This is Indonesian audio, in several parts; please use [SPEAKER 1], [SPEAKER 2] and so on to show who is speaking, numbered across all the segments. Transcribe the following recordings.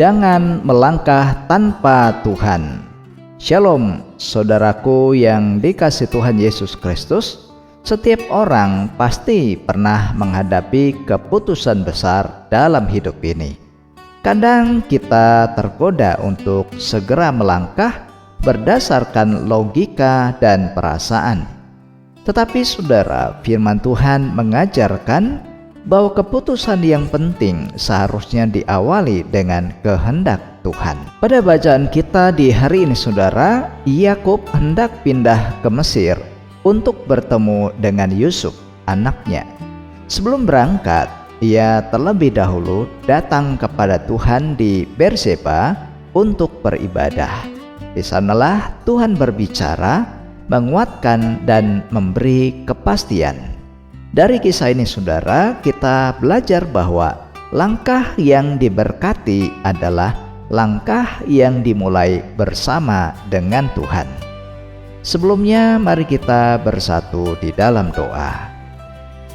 [SPEAKER 1] Jangan melangkah tanpa Tuhan. Shalom, saudaraku yang dikasihi Tuhan Yesus Kristus. Setiap orang pasti pernah menghadapi keputusan besar dalam hidup ini. Kadang kita tergoda untuk segera melangkah berdasarkan logika dan perasaan. Tetapi saudara, firman Tuhan mengajarkan bahwa keputusan yang penting seharusnya diawali dengan kehendak Tuhan. Pada bacaan kita di hari ini saudara, Yakub hendak pindah ke Mesir untuk bertemu dengan Yusuf, anaknya. Sebelum berangkat, ia terlebih dahulu datang kepada Tuhan di Berseba untuk beribadah. Di sanalah Tuhan berbicara, menguatkan dan memberi kepastian. Dari kisah ini saudara, kita belajar bahwa langkah yang diberkati adalah langkah yang dimulai bersama dengan Tuhan. Sebelumnya mari kita bersatu di dalam doa.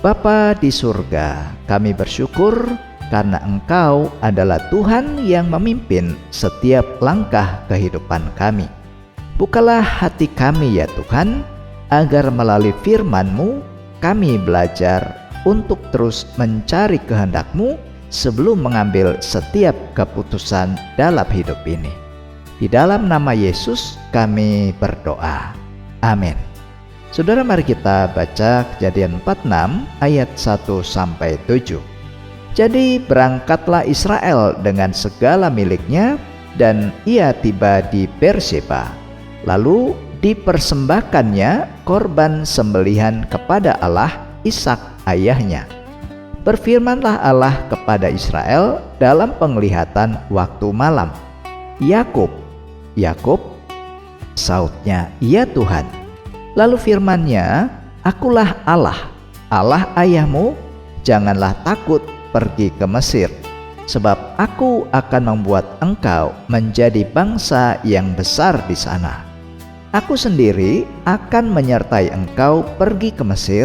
[SPEAKER 1] Bapa di surga, kami bersyukur karena Engkau adalah Tuhan yang memimpin setiap langkah kehidupan kami. Bukalah hati kami ya Tuhan, agar melalui firman-Mu kami belajar untuk terus mencari kehendak-Mu sebelum mengambil setiap keputusan dalam hidup ini. Di dalam nama Yesus kami berdoa. Amin. Saudara, mari kita baca Kejadian 46 ayat 1-7. Jadi berangkatlah Israel dengan segala miliknya, dan ia tiba di Berseba. Lalu dipersembahkannya korban sembelihan kepada Allah Ishak ayahnya. Berfirmanlah Allah kepada Israel dalam penglihatan waktu malam, Yakub, Yakub. Sautnya, ya Tuhan. Lalu firman-Nya, Akulah Allah, Allah ayahmu. Janganlah takut pergi ke Mesir, sebab Aku akan membuat engkau menjadi bangsa yang besar di sana. Aku sendiri akan menyertai engkau pergi ke Mesir,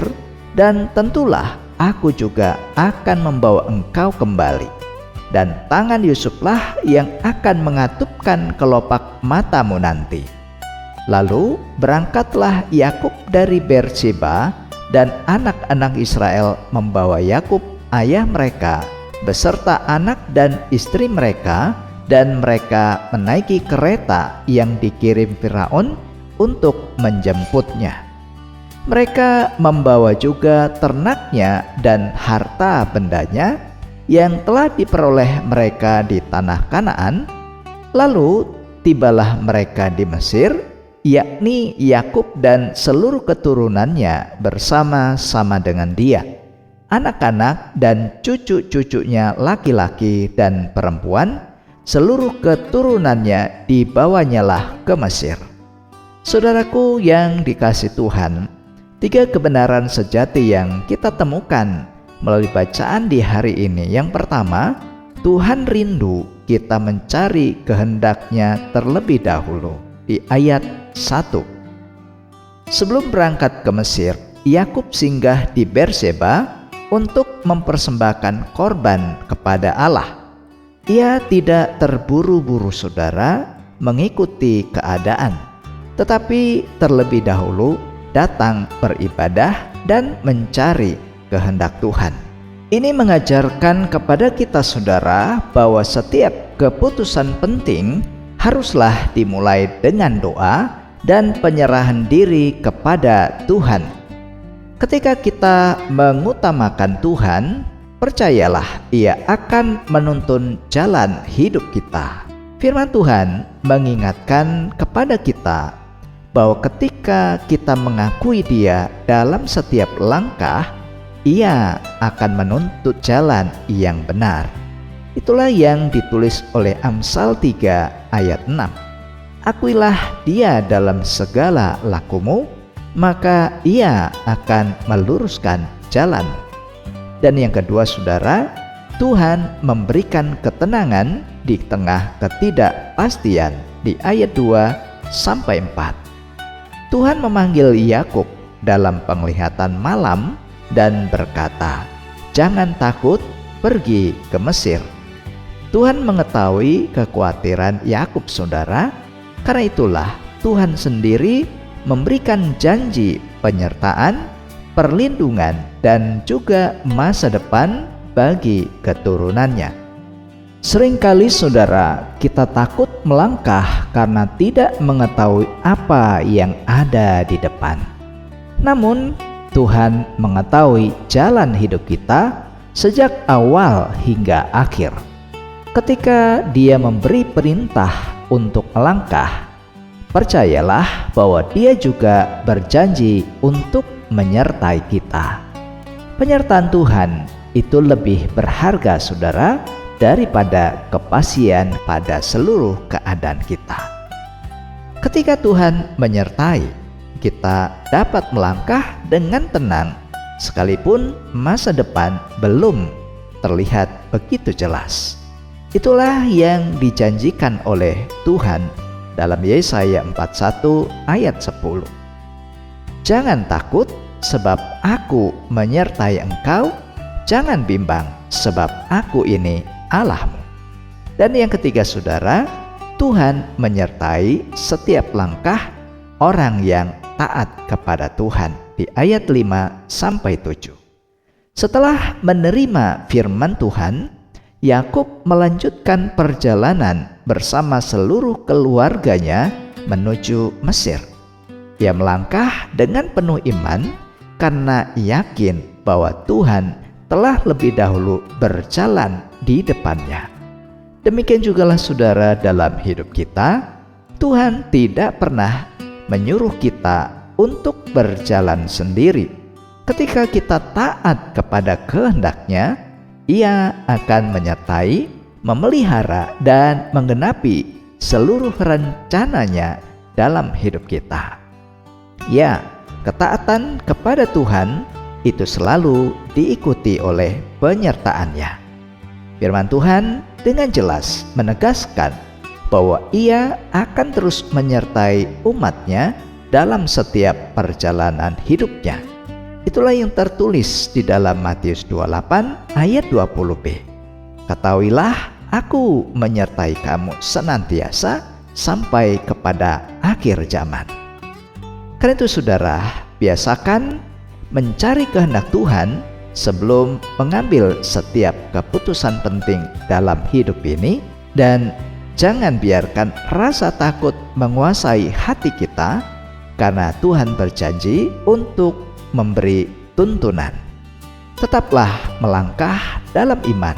[SPEAKER 1] dan tentulah Aku juga akan membawa engkau kembali. Dan tangan Yusuflah yang akan mengatupkan kelopak matamu nanti. Lalu berangkatlah Yakub dari Berseba, dan anak-anak Israel membawa Yakub ayah mereka beserta anak dan istri mereka, dan mereka menaiki kereta yang dikirim Firaun untuk menjemputnya. Mereka membawa juga ternaknya dan harta bendanya yang telah diperoleh mereka di tanah Kanaan. Lalu tibalah mereka di Mesir, yakni Yakub dan seluruh keturunannya bersama-sama dengan dia, anak-anak dan cucu-cucunya laki-laki dan perempuan, seluruh keturunannya dibawanyalah ke Mesir. Saudaraku yang dikasihi Tuhan, 3 kebenaran sejati yang kita temukan melalui bacaan di hari ini. Yang pertama, Tuhan rindu kita mencari kehendak-Nya terlebih dahulu. Di ayat 1, sebelum berangkat ke Mesir, Yakub singgah di Berseba untuk mempersembahkan korban kepada Allah. Ia tidak terburu-buru saudara mengikuti keadaan, tetapi terlebih dahulu datang beribadah dan mencari kehendak Tuhan. Ini mengajarkan kepada kita saudara bahwa setiap keputusan penting haruslah dimulai dengan doa dan penyerahan diri kepada Tuhan. Ketika kita mengutamakan Tuhan, percayalah Ia akan menuntun jalan hidup kita. Firman Tuhan mengingatkan kepada kita bahwa ketika kita mengakui Dia dalam setiap langkah, Ia akan menuntut jalan yang benar. Itulah yang ditulis oleh Amsal 3 ayat 6. Akuilah Dia dalam segala lakumu, maka Ia akan meluruskan jalan. Dan yang kedua saudara, Tuhan memberikan ketenangan di tengah ketidakpastian di ayat 2-4. Tuhan memanggil Yakub dalam penglihatan malam dan berkata, "Jangan takut, pergi ke Mesir." Tuhan mengetahui kekhawatiran Yakub, saudara. Karena itulah Tuhan sendiri memberikan janji penyertaan, perlindungan, dan juga masa depan bagi keturunannya. Seringkali saudara, kita takut melangkah karena tidak mengetahui apa yang ada di depan. Namun Tuhan mengetahui jalan hidup kita sejak awal hingga akhir. Ketika Dia memberi perintah untuk melangkah, percayalah bahwa Dia juga berjanji untuk menyertai kita. Penyertaan Tuhan itu lebih berharga, saudara, daripada kepastian pada seluruh keadaan kita. Ketika Tuhan menyertai, kita dapat melangkah dengan tenang sekalipun masa depan belum terlihat begitu jelas. Itulah yang dijanjikan oleh Tuhan dalam Yesaya 41 ayat 10. Jangan takut sebab aku menyertai engkau, jangan bimbang sebab aku ini Allahmu. Dan yang ketiga, saudara, Tuhan menyertai setiap langkah orang yang taat kepada Tuhan di ayat 5-7. Setelah menerima firman Tuhan, Yakub melanjutkan perjalanan bersama seluruh keluarganya menuju Mesir. Ia melangkah dengan penuh iman karena yakin bahwa Tuhan telah lebih dahulu berjalan di depannya. Demikian jugalah saudara, dalam hidup kita, Tuhan tidak pernah menyuruh kita untuk berjalan sendiri. Ketika kita taat kepada kehendak-Nya, Ia akan menyertai, memelihara, dan menggenapi seluruh rencana-Nya dalam hidup kita. Ya, ketaatan kepada Tuhan itu selalu diikuti oleh penyertaan-Nya. Firman Tuhan dengan jelas menegaskan bahwa Ia akan terus menyertai umat-Nya dalam setiap perjalanan hidupnya. Itulah yang tertulis di dalam Matius 28 ayat 20b. Ketahuilah, aku menyertai kamu senantiasa sampai kepada akhir zaman. Karena itu saudara, biasakan mencari kehendak Tuhan sebelum mengambil setiap keputusan penting dalam hidup ini, dan jangan biarkan rasa takut menguasai hati kita, karena Tuhan berjanji untuk memberi tuntunan. Tetaplah melangkah dalam iman,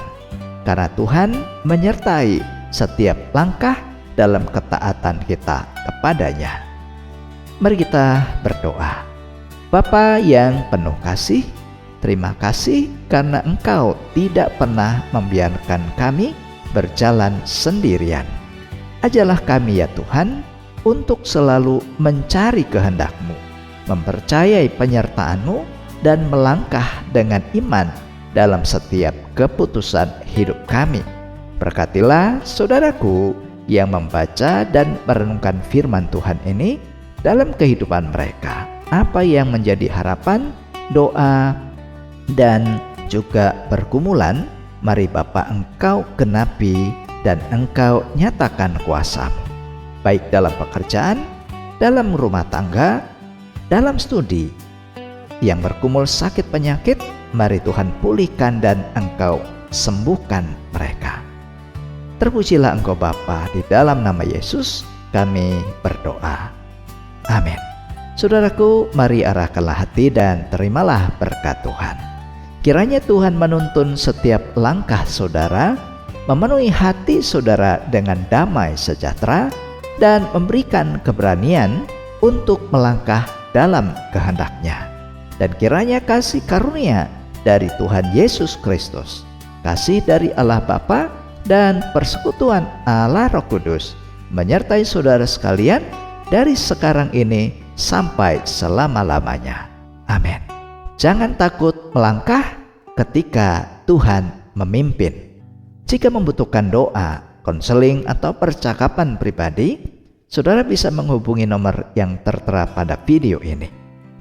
[SPEAKER 1] karena Tuhan menyertai setiap langkah dalam ketaatan kita kepadanya. Mari kita berdoa. Bapa yang penuh kasih, terima kasih karena Engkau tidak pernah membiarkan kami berjalan sendirian. Ajarlah kami ya Tuhan untuk selalu mencari kehendak-Mu, mempercayai penyertaan-Mu, dan melangkah dengan iman dalam setiap keputusan hidup kami. Berkatilah saudaraku yang membaca dan merenungkan firman Tuhan ini dalam kehidupan mereka. Apa yang menjadi harapan, doa, dan juga pergumulan, mari Bapa Engkau genapi dan Engkau nyatakan kuasa-Mu, baik dalam pekerjaan, dalam rumah tangga, dalam studi. Yang bergumul sakit penyakit, mari Tuhan pulihkan dan Engkau sembuhkan mereka. Terpujilah Engkau Bapa, di dalam nama Yesus kami berdoa. Amin. Saudaraku, mari arahkanlah hati dan terimalah berkat Tuhan. Kiranya Tuhan menuntun setiap langkah saudara, memenuhi hati saudara dengan damai sejahtera, dan memberikan keberanian untuk melangkah dalam kehendak-Nya. Dan kiranya kasih karunia dari Tuhan Yesus Kristus, kasih dari Allah Bapa, dan persekutuan Allah Roh Kudus menyertai saudara sekalian dari sekarang ini sampai selama-lamanya. Amin. Jangan takut melangkah ketika Tuhan memimpin. Jika membutuhkan doa, konseling, atau percakapan pribadi, saudara bisa menghubungi nomor yang tertera pada video ini.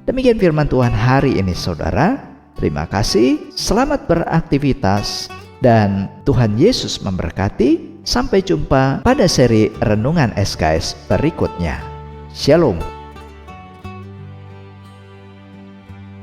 [SPEAKER 1] Demikian firman Tuhan hari ini saudara. Terima kasih, selamat beraktivitas. Dan Tuhan Yesus memberkati. Sampai jumpa pada seri Renungan SKS berikutnya. Shalom.